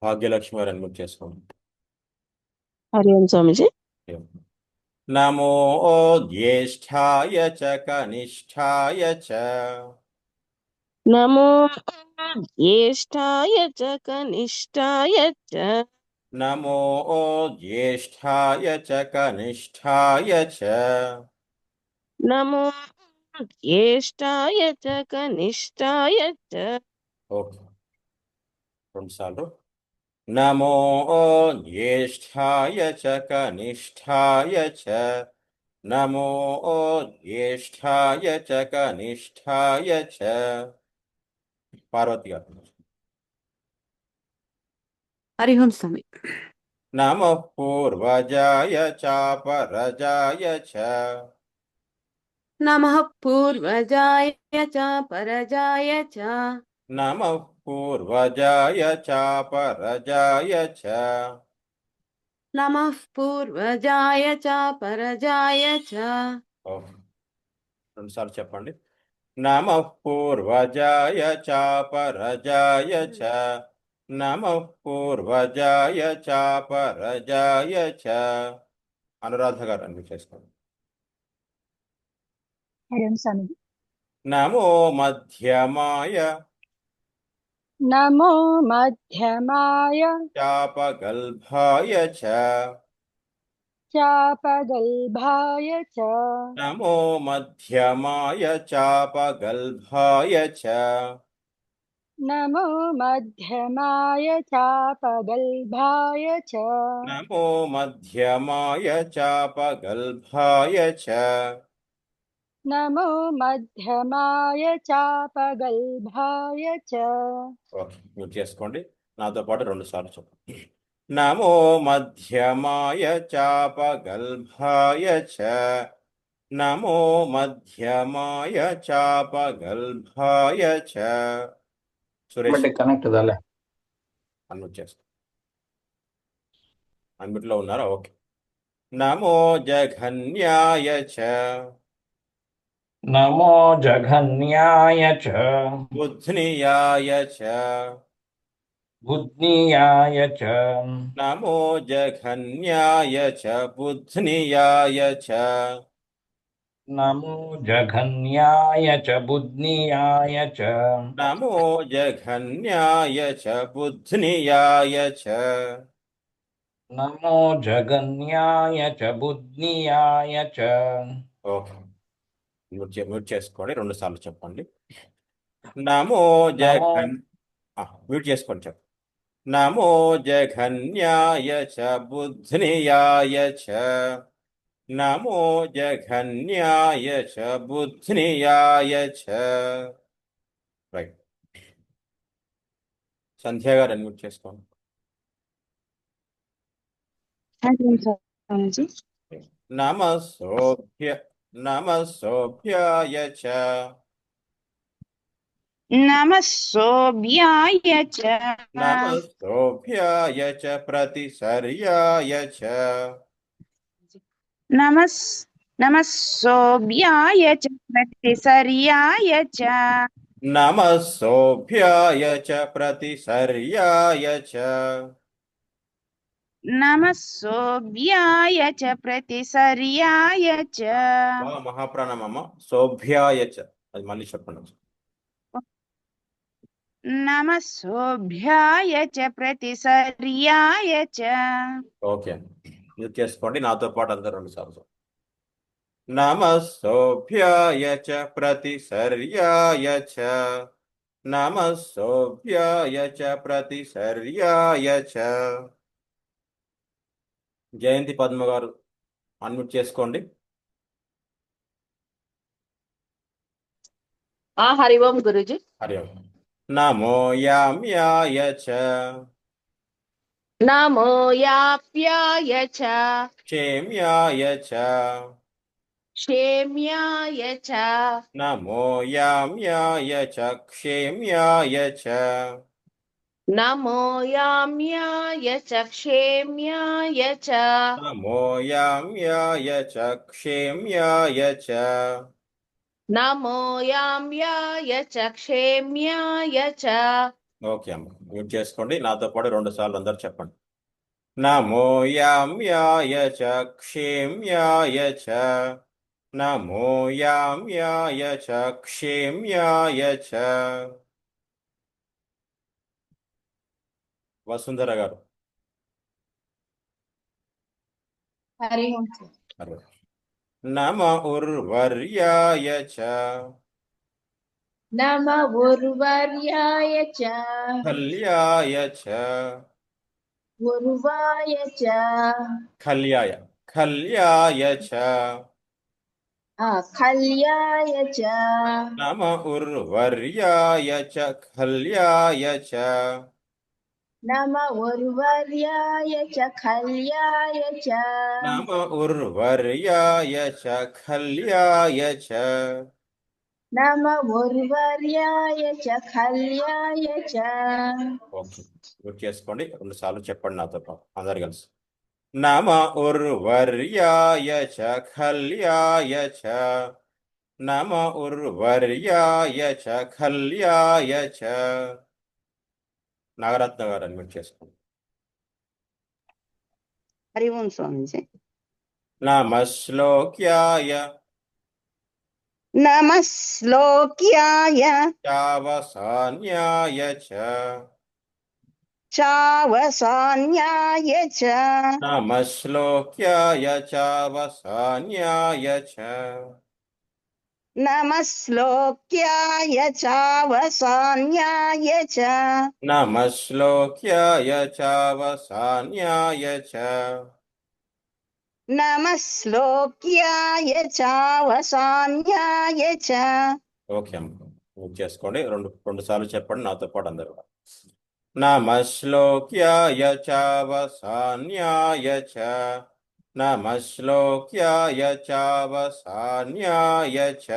భాగ్యలక్ష్మి గారు అన్మ్యూట్ చేసుకోండి. హరి ఓం స్వామిజీ. నమో జ్యేష్ఠాయ చ కనిష్ఠాయ చ నమో జ్యేష్ఠాయ చ కనిష్ఠాయ చ నమో జ్యేష్ఠాయ చ కనిష్ఠాయ చ నమో జ్యేష్ఠాయ చ కనిష్ఠాయ చ. ఓకే, రెండుసార్లు. నమో జ్యేష్ఠాయ చ కనిష్ఠాయ చ నమో జ్యేష్ఠాయ చ కనిష్ఠాయ చ. పార్వతి గారు. హరి ఓం స్వామి. నమః పూర్వజాయ చాపరజాయ చ నమః పూర్వజాయ చ పరజాయ చ నమః పూర్వజాయ చాపరజాయ చ నమః పూర్వజాయ చ పరజాయ చ. రెండుసార్లు చెప్పండి. నమః పూర్వజాయ చాపరజాయ చ నమః పూర్వజాయ చాపరజాయ చ. అనురాధ గారు అన్ని చేసుకోండి. నమో మధ్యమాయ నమో మధ్యమాయ చాపగల్భాయ చ చాపగల్భాయ చ నమో మధ్యమాయ చాపగల్భాయ చ నమో మధ్యమాయ చాపగల్భాయ చ నమో మధ్యమాయ చాపగల్భాయ చ. నమో మధ్యమాయ చాపగల్భాయ చ. ఓకే, మ్యూట్ చేసుకోండి. నాతో పాటు రెండుసార్లు చెప్పండి. నమో మధ్యమాయ చాపగల్భాయ చ నమో మధ్యమాయ చాపగల్భాయ చ. సురేష్ కనెక్ట్ దాలే అన్మ్యూట్ చేసుకో. అన్మ్యూట్ లో ఉన్నారా? ఓకే. నమో జఘన్యాయ చ నమో జఘన్యాయ చ బుద్ధ్నియాయ చ బుద్ధ్నియాయ చ నమో జఘన్యాయ చ బుద్ధ్నియాయ చ నమో జఘన్యాయ చ బుద్ధ్నియాయ చ నమో జఘన్యాయ చ బుద్ధ్నియాయ చ. నమో జఘన్యాయ చ బుద్ధ్నియాయ చ. ఓకే, మ్యూట్ చేసుకోండి. రెండుసార్లు చెప్పండి. నమో జఘన్ మ్యూట్ చేసుకోండి చెప్పండి. నమో జఘన్యాయ చ బుద్ధ్నియాయ చ నమో జఘన్యాయ చ బుద్ధ్నియాయ చ. రైట్. సంధ్య గారు అన్మ్యూట్ చేసుకోండి. నమః సోభ్యాయ చ నమః సోభ్యాయ చ నమః సోభ్యాయ చ ప్రతిసర్యాయ చ నమః సోభ్యాయ చ ప్రతిసర్యాయ చ నమః సోభ్యాయ చ ప్రతిసర్యాయ చ. నమః సోభ్యాయ చ ప్రతిసర్యాయ చ. మహాప్రాణమమ్మ. సోభ్యాయ చ, అది మళ్ళీ చెప్పండి. నమః సోభ్యాయ చ ప్రతిసర్యాయ చ. ఓకే, ఇది చేసుకోండి. నాతో పాటు అందరూ రెండుసార్లు. నమః సోభ్యాయ చ ప్రతిసర్యాయ చ నమః సోభ్యాయ చ ప్రతిసర్యాయ చ. జయంతి పద్మ గారు అన్మ్యూట్ చేసుకోండి. హరి ఓం గురుజీ. హరి ఓం. నమో యామ్యాయ చ నమో యాప్యాయ చ క్షేమ్యాయ చ క్షేమ్యాయ చ నమో యామ్యాయ చ క్షేమ్యాయ చ. నమో యామ్యాయ చ క్షేమ్యాయ చ నమో యామ్యాయ చ క్షేమ్యాయ చ. నమో యామ్యాయ చ క్షేమ్యాయ చ ఓకే అమ్మ, మ్యూట్ చేసుకోండి. నాతో పాటు 2 సార్లు అందరు చెప్పండి. నమో యామ్యాయ చ క్షేమ్యాయ చ, నమో యామ్యాయ చ క్షేమ్యాయ చ. వసుంధర గారు. హరి ఓం సార్. అరే. నమ ఉర్వర్యాయ చ నమ ఉర్వర్యాయ చ కల్యాయ చ, ఉర్వాయ చ కల్యాయ కల్యాయ చ, కల్యాయ చ నమ ఉర్వర్యాయ చ కల్యాయ చ, నమ ఉర్వర్యాయ చ కల్యాయ చ నమ ఉర్వర్యాయ చ కల్యాయ చ. నమ ఉర్వర్యాయ చ కల్యాయ చ. ఓకే, గుర్తు చేసుకోండి. 2 సార్లు చెప్పండి నాతో పాటు అందరు కలిసి. నమ ఉర్వర్యాయ చ కల్యాయ చ, నమ ఉర్వర్యాయ చ కల్యాయ చ. నాగరత్న గారు అడ్మిట్ చేసుకోండి. హరి ఓం స్వామీజీ. నమ శ్లోక్యాయ నమ శ్లోక్యాయ చావసాన్యాయ చ, చావసాన్యాయ చ, నమ శ్లోక్యాయ చావసాన్యాయ చ, నమ శ్లోక్యాయ చావసాన్యాయ చ, నమ శ్లోక్యాయ చావసాన్యాయ చ. నమ శ్లోక్యాయ చావసాన్యాయ చ. ఓకే అమ్మ, నోట్ చేసుకోండి. 2 సార్లు చెప్పండి నాతో పాటు అందరూ. నమ శ్లోక్యాయ చావసాన్యాయ చ, నమ శ్లోక్యాయ చావసాన్యాయ చ.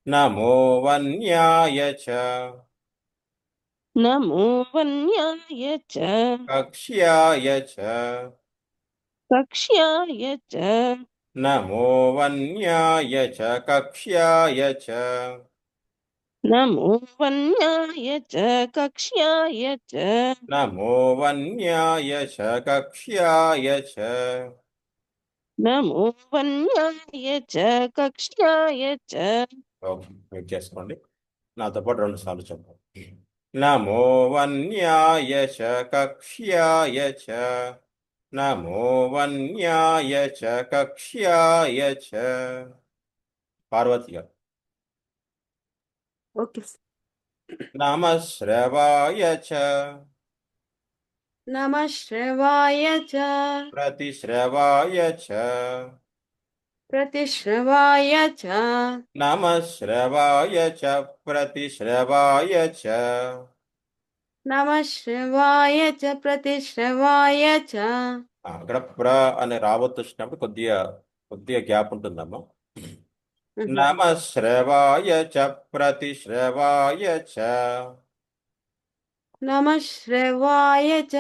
నమో వన్యాయ చ నమో వన్యాయ చ కక్ష్యాయ చ, కక్ష్యాయ చ నమో వన్యాయ చ కక్ష్యాయ చ, నమో వన్యాయ చ కక్ష్యాయ చ నమో వన్యాయ చ కక్ష్యాయ చ. నమో వన్యాయ చ కక్ష్యాయ చ. ఓకే, వెయిట్ చేసుకోండి. నాతో పాటు 2 సార్లు చెప్పండి. నమో వన్యాయ చ కక్ష్యాయ చ, నమో వన్యాయ చ కక్ష్యాయ చ. పార్వతి గారు. ఓకే. నమ శ్రవాయ చ నమ శ్రవాయ చ ప్రతిశ్రవాయ చ, ప్రతిశ్రవాయ చ నమ శ్రవాయ చ ప్రతిశ్రవాయ చ. నమ శ్రవాయ చ ప్రతిశ్రవాయ చ. అక్కడ ప్ర అనే రావత్తు వచ్చినప్పుడు కొద్దిగా గ్యాప్ ఉంటుందమ్మా. నమ శ్రవాయ చ ప్రతిశ్రవాయ చ, నమ శ్రవాయ చ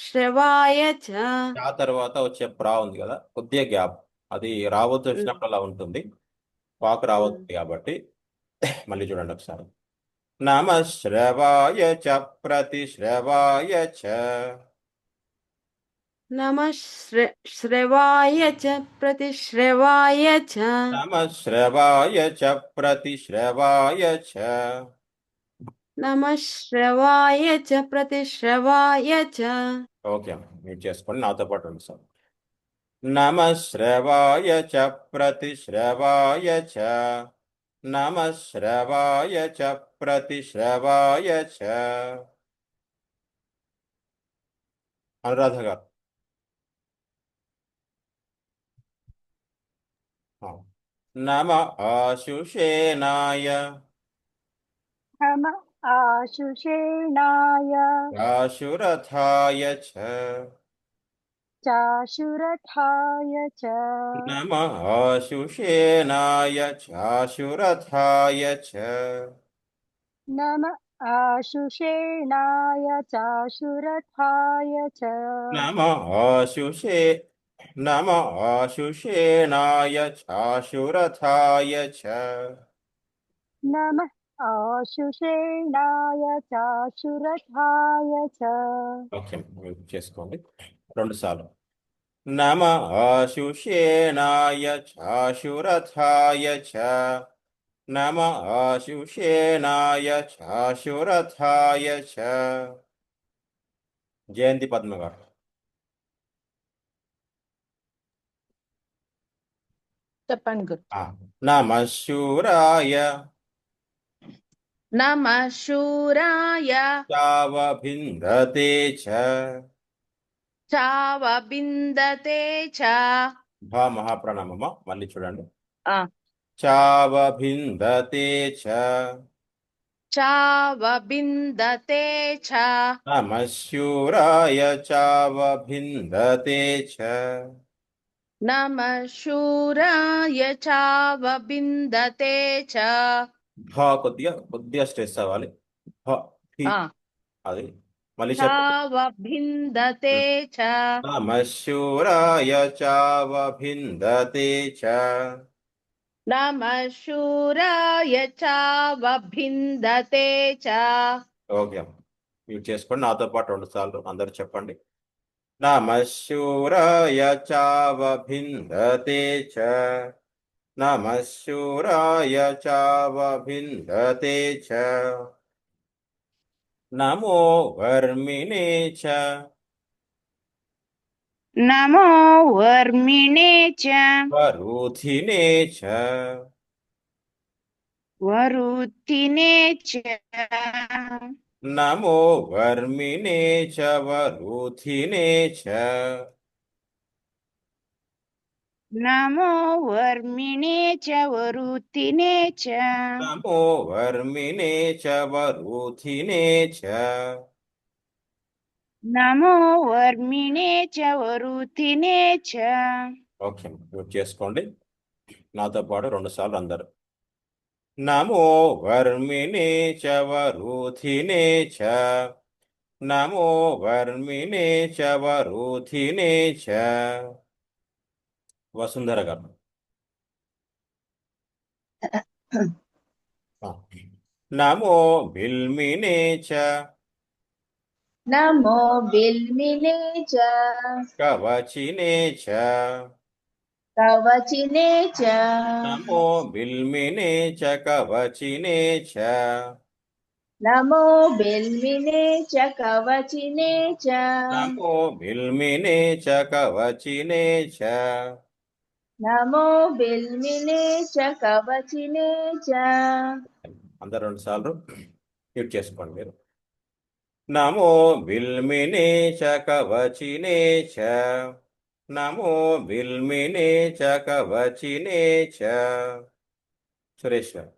శ్రవాయ చ. ఆ తర్వాత వచ్చే ప్రా ఉంది కదా, కొద్దిగా గ్యాప్. అది రావత్తు వచ్చినప్పుడు అలా ఉంటుంది, వాకు రావద్దు కాబట్టి. మళ్ళీ చూడండి ఒకసారి. నమ శ్రవాయ చ ప్రతిశ్రవాయ చ, నమ శ్రవాయ చ ప్రతిశ్రవాయ చ. నమ శ్రవాయ చ ప్రతిశ్రవాయ చ. నమ శ్రవాయ చ ప్రతిశ్రవాయ చ. ఓకే, మీరు చేసుకోండి నాతో పాటు 2 సార్లు. నమ శ్రవాయ చ ప్రతిశ్రవాయ చ, నమ శ్రవాయ చ ప్రతిశ్రవాయ చ. అనురాధ గారు. నమ ఆశుషేనాయ నమ ఆశుషేణాయ ఆశురథాయ చ, చాశురథాయ చ. నమ ఆశుషేనాయ చాశురథాయ చ, నమ ఆశుషేణాయ చాశురథాయ చ. నమ ఆశుషేనాయ చాశురథాయ చ. नमः आशुषेणाय चाशुरथाय च ఓకే, మ్యూట్ చేసుకోండి రెండు సార్లు. నమ ఆశుషేణాయ చాశురథాయ చ. నమ ఆశుషేణాయ చాశురథాయ చ. జయంతి పద్మ గారు. చెప్పండి గురు. నమ శూరాయ నమః శూరాయ చావభిందతే చ. చావబిందతే చ. భా మహాప్రణామమ మళ్ళీ చూడండి. ఆ, చావభిందతే చ. చావబిందతే చ. నమ శూరాయ చావభిందతే చ. నమః శూరాయ చావబిందతే చ. భా కొద్దిగా స్ట్రెస్ అవ్వాలి. భ, ఫి, ఆ, అది మళ్ళీ చెప్పండి. చావబిందతే చ. నమ శూరాయ చావభిందతే చ. నమః శూరాయ చావబిందతే చ. ఓకే, మ్యూట్ చేసుకోండి. నాతో పాటు రెండు సార్లు అందరు చెప్పండి. నమ శూరాయ చావభిందతే చ. నమ శూరాయ చావభిందతే చ. నమో వర్మిణే చ. నమో వర్మిణే చ వరుధినే చ. వరుతినే చ నమో వర్మిణే చ వరుధినే చ. నమో వర్మిణే చ వరుతినే చ నమో వర్మిణే చ వరుధినే చ. నమో వర్మిణే చ వరుతినే చ. ఓకే, మ్యూట్ చేసుకోండి. నాతో పాటు రెండు సార్లు అందరు. నమో వర్మిణే చ వరుధినే చ. నమో వర్మిణే చ వరుధినే చ. వసుంధర గారు. నమో బిల్మినే చ. నమో బిల్మినే చ. కవచినే చ. కవచినే చ. నమో బిల్మినే చ కవచినే చ. నమో బిల్మినే చ కవచినే చ. నమో బిల్మినే చ కవచినే చ. నమో బిల్మినే చ కవచినే చ. అందరు రెండు సార్లు మ్యూట్ చేసుకోండి మీరు. నమో బిల్మినే చ కవచినే చ. నమో బిల్మినే చ కవచినే చ. సురేష్ గారు.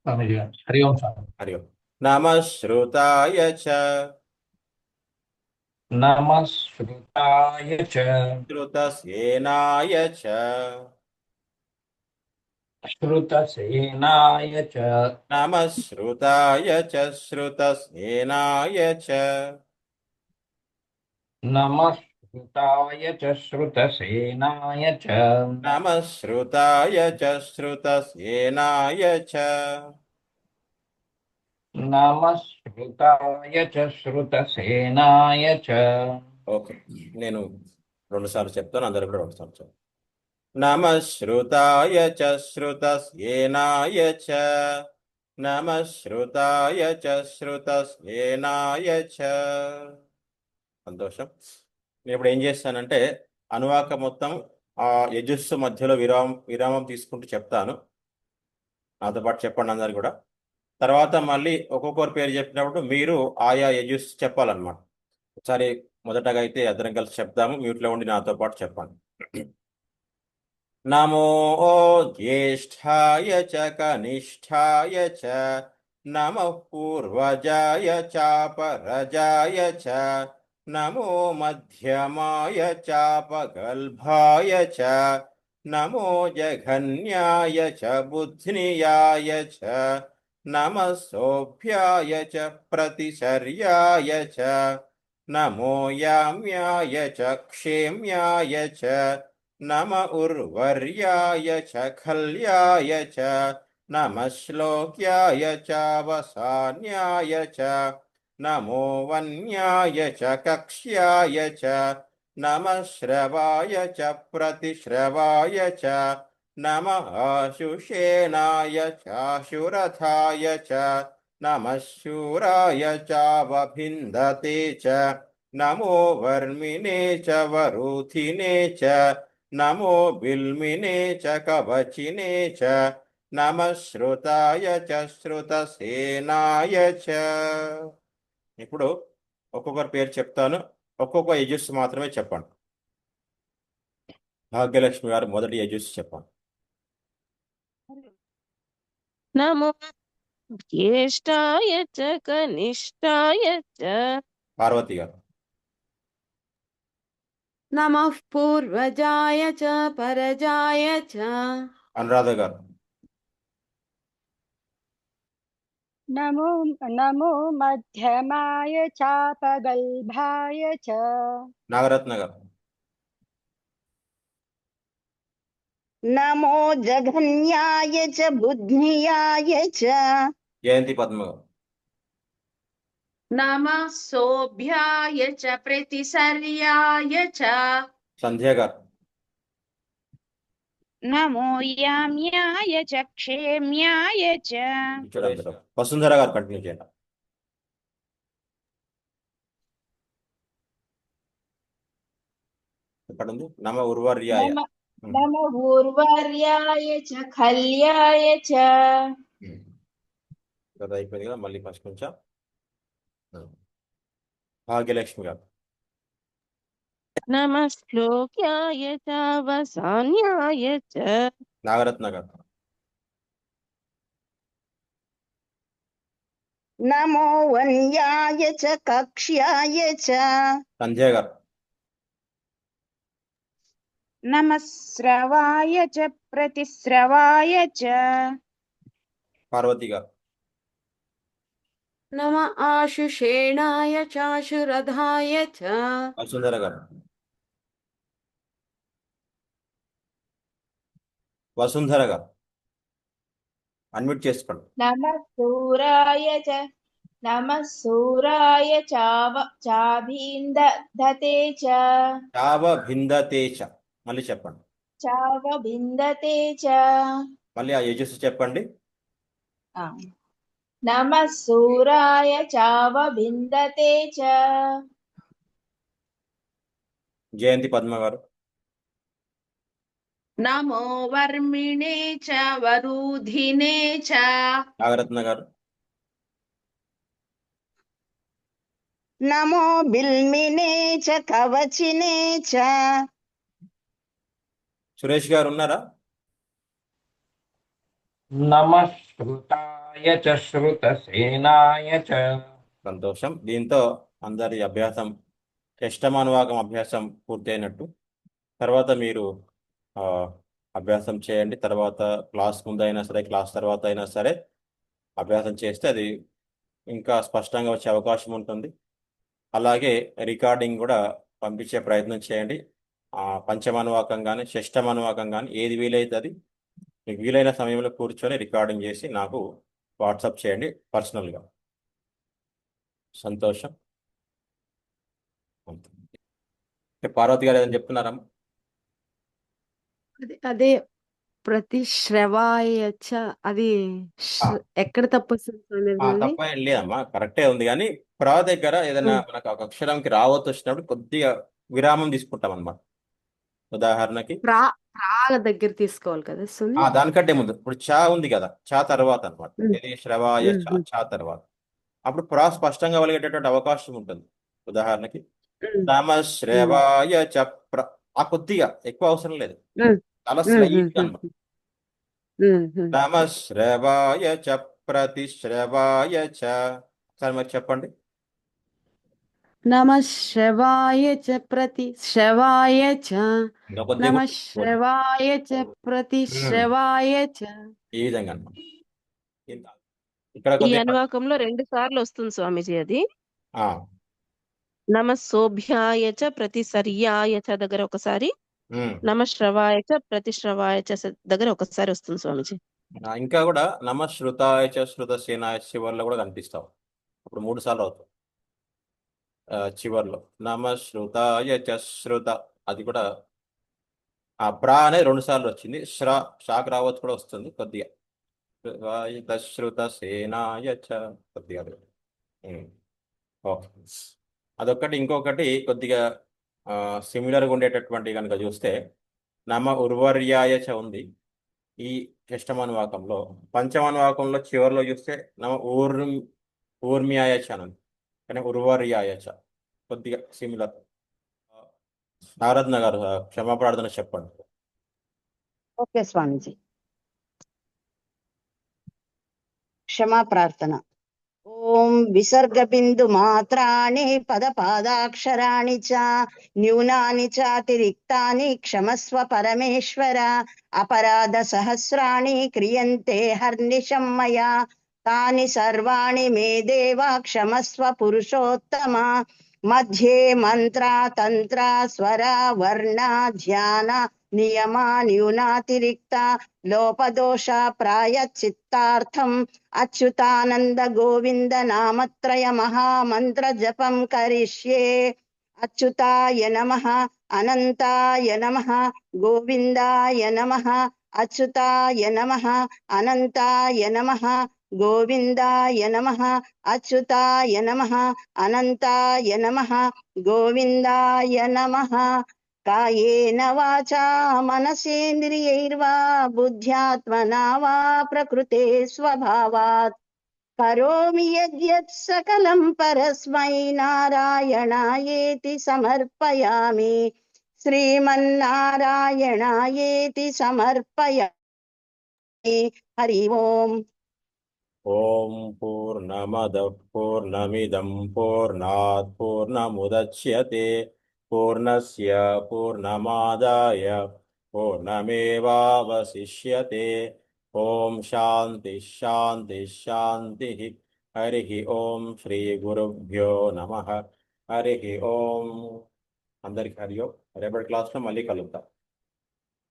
హరి ఓం స్వామి. హరి ఓం. నమ శ్రుతాయ చ. నమః శ్రుతాయ చ శ్రుతసేనాయ చ. శ్రుతసేనాయ చ నమ శ్రుతాయ చ శ్రుతసేనాయ చ. నమః శ్రుతాయ చ శ్రుతసేనాయ చ నమ శ్రుతాయ చ శ్రుతసేనాయ చ. నమః శ్రుతాయ చ శ్రుతసేనాయ చ. ఓకే, నేను రెండు సార్లు చెప్తాను, అందరు కూడా రెండు సార్లు చెప్తాను. నమ శ్రుతాయ చ శ్రుతసేనాయ చ. నమ శ్రుతాయ చ శ్రుతసేనాయ చ. సంతోషం. నేను ఇప్పుడు ఏం చేస్తానంటే అనువాక మొత్తం ఆ యజుస్సు మధ్యలో విరామం తీసుకుంటూ చెప్తాను. నాతో పాటు చెప్పండి అందరు కూడా. తర్వాత మళ్ళీ ఒక్కొక్కరు పేరు చెప్పినప్పుడు మీరు ఆయా యజుస్సు చెప్పాలన్నమాట. ఒకసారి మొదటగా అయితే అందరం కలిసి చెప్తాము. మ్యూట్లో ఉండి నాతో పాటు చెప్పండి. నమో జ్యేష్ఠాయ చ కనిష్ఠాయ చ. నమః పూర్వజాయ చాపరజాయ చ. నమో మధ్యమాయ చాపగల్భాయ చ. నమో జఘన్యాయ చ బుధ్నియాయ చ. నమః సోభ్యాయ చ ప్రతిశర్యాయ చ. నమో యామ్యాయ చ క్షేమ్యాయ చ. నమ ఉర్వర్యాయ చ ఖల్యాయ చ నమ శ్లోక్యాయ చ వసాన్యాయ చ నమో వన్యాయ చ కక్ష్యాయ చ నమ శ్రవాయ చ ప్రతిశ్రవాయ చ నమ ఆశుషేణాయ చాశురథాయ చ నమ శూరాయ చావభిందతే చ నమో వర్మిణే చ వరుథినే చ నమో బిల్మినే చ కవచినే చ నమ శ్రుతాయ చ శ్రుతసేనాయ చ. ఇప్పుడు ఒక్కొక్కరి పేరు చెప్తాను, ఒక్కొక్క యజస్సు మాత్రమే చెప్పండి. భాగ్యలక్ష్మి గారు మొదటి యజస్సు చెప్పండి. నమో జ్యేష్ఠాయ చ కనిష్టాయ చ పార్వతి గారు. నమః పూర్వజాయ చ పరజాయ చ అనురాధ గారు. నమో నమో మధ్యమాయ చాపగల్భాయ చ నాగరత్న గారు. నమో జఘన్యాయ చ బుద్ధ్యాయ చ జయంతి పద్మ గారు. నమః సోభ్యాయ చ ప్రతిసర్యాయ చ సంధ్య గారు. నమో యామ్యాయ చ క్షేమ్యాయ చ వసుంధర గారు కంటిన్యూ చేయండి. ఎక్కడ ఉంది? నమ ఉర్వర్యాయ. నమ ఊర్వర్యాయ చ ఖల్యాయ చ అది అయిపోయింది కదా, మళ్ళీ ఫస్ట్ కొంచెం. భాగ్యలక్ష్మి గారు. నమ శ్లోక్యాయ చ వసాన్యాయ చ నాగరత్న గారు. నమో వన్యాయ చ కక్ష్యాయ చ సంధ్య గారు. నమ శ్రవాయ చ ప్రతిశ్రవాయ చ పార్వతి గారు. నమ ఆశుషేణాయ చాశురథాయ చ వసుంధర గారు. వసుంధర గారు అన్మ్యూట్ చేసుకోండి. నమ శూరాయ చాభిందతే చ చావ భిందతే చ. మళ్ళీ చెప్పండి. చావభిందతే చ మళ్ళీ ఆ యజస్సు చెప్పండి. నమ శూరాయ చావభిందతే చ జయంతి పద్మ గారు. నమో వర్మిణే చ వరుధినే చ నాగరత్న గారు. నమో బిల్మినే చ కవచినే చ సురేష్ గారు ఉన్నారా? నమ శ్రుతాయ చ శ్రుతసేనాయ చ సంతోషం. దీంతో అందరి అభ్యాసం, షష్టమానువాకం అభ్యాసం పూర్తయినట్టు. తర్వాత మీరు అభ్యాసం చేయండి. తర్వాత క్లాస్ ముందు అయినా సరే, క్లాస్ తర్వాత అయినా సరే అభ్యాసం చేస్తే అది ఇంకా స్పష్టంగా వచ్చే అవకాశం ఉంటుంది. అలాగే రికార్డింగ్ కూడా పంపించే ప్రయత్నం చేయండి. పంచమానువాకం కానీ షష్టమానువాకం కానీ ఏది వీలైతే అది మీకు వీలైన సమయంలో కూర్చొని రికార్డింగ్ చేసి నాకు వాట్సాప్ చేయండి పర్సనల్గా. సంతోషం. పార్వతి గారు ఏదైనా చెప్తున్నారమ్మా? అదే ప్రతిశ్రవాయ చ అది ఎక్కడ తప్పొస్తుంది స్వామి అది? తప్ప ఏం లేదమ్మా, కరెక్టే ఉంది. కానీ ప్రా దగ్గర ఏదైనా మనకు ఒక అక్షరంకి రావద్దు వచ్చినప్పుడు కొద్దిగా విరామం తీసుకుంటాం అన్నమాట. ఉదాహరణకి ప్రాల దగ్గర తీసుకోవాలి కదా స్వామి? దానికంటే ముందు ఇప్పుడు చా ఉంది కదా, చా తర్వాత అనమాట. ఇది శ్రవాయ చా తర్వాత. అప్పుడు ప్రా స్పష్టంగా వెలిగేటటువంటి అవకాశం ఉంటుంది. ఉదాహరణకి నమ శ్రవాయ చ ఆ కొద్దిగా ఎక్కువ అవసరం లేదు, చాలా స్లైట్ అన్నమాట. నమ శ్రవాయ చ ప్రతిశ్రవాయ చ. సరే మరి చెప్పండి. నమ శ్రవాయ చ ప్రతిశ్రవాయ చ నమ శ్రవాయ చ ప్రతిశ్రవాయ చ. ఈ విధంగా అన్నమాట. ఈ అనువాకంలో 2 సార్లు వస్తుంది స్వామీజీ అది. ఆ నమ శోభ్యాయ చ ప్రతిసర్యాయ చ దగ్గర ఒకసారి, ఉమ్. నమ శ్రవాయ చ ప్రతిశ్రవాయ చ దగ్గర ఒకసారి వస్తుంది స్వామిజీ. ఇంకా కూడా నమ శ్రుతాయ చ శృత సేనాయ చివర్లో కూడా కనిపిస్తావు. అప్పుడు 3 సార్లు అవుతుంది చివర్లో. నమ శ్రుతాయ చ శృత, అది కూడా బ్రా అనేది 2 సార్లు వచ్చింది. షాక్ రావచ్చు కూడా వస్తుంది కొద్దిగా. శృత సేనాయ చ కొద్దిగా ఓకే. అదొకటి. ఇంకొకటి కొద్దిగా సిమిలర్గా ఉండేటటువంటి కనుక చూస్తే నమ ఉర్వర్యాయ చ ఉంది ఈ షష్టమానువాకంలో. పంచమానువాకంలో చివరిలో చూస్తే నమ ఊర్మ్యాయ చ అని ఉంది, కానీ ఉర్వర్యాయ చ కొద్దిగా సిమిలర్. నారద్ గారు క్షమాప్రార్థన చెప్పండి. ఓకే స్వామిజీ. క్షమా ప్రార్థన. ఓం విసర్గ బిందు మాత్రాణి పద పాదాక్షరాణి చ న్యూనాని చాతిరిక్తాని క్షమస్వ పరమేశ్వర. అపరాధ సహస్రాణి క్రియంతే హర్నిశం మయా తాని సర్వాణి మే దేవ క్షమస్వ పురుషోత్తమ. మధ్యే మంత్ర తంత్ర స్వర వర్ణ ధ్యాన నియమా న్యూనాతిరిక్త లోపదోష ప్రాయశ్చిత్తార్థం అచ్యుతానంద గోవింద నామత్రయ మహామంత్ర జపం కరిష్యే. అచ్యుతాయ నమః, అనంతాయ నమః, గోవిందాయ నమః. అచ్యుతాయ నమః, అనంతాయ నమః, గోవిందాయ నమః. అచ్యుతాయ నమః, అనంతాయ నమః, గోవిందాయ నమః. కాయేన వాచా మనసేంద్రియైర్వా బుద్ధ్యాత్మనా వా ప్రకృతే స్వభావాత్ కరోమి యద్యత్ సకలం పరస్మై నారాయణాయేతి సమర్పయామి. శ్రీమన్నారాయణాయేతి సమర్పయామి. హరి ఓం. ఓం పూర్ణమద పూర్ణమిదం పూర్ణాత్ పూర్ణముదచ్యతే పూర్ణస్య పూర్ణమాదాయ పూర్ణమేవావశిష్యతే. ఓం శాంతి శాంతి శాంతి. హరి ఓం. శ్రీ గురుభ్యో నమః. హరి ఓం. అందరికీ హరి ఓం. రేపటి క్లాస్లో మళ్ళీ కలుద్దాం.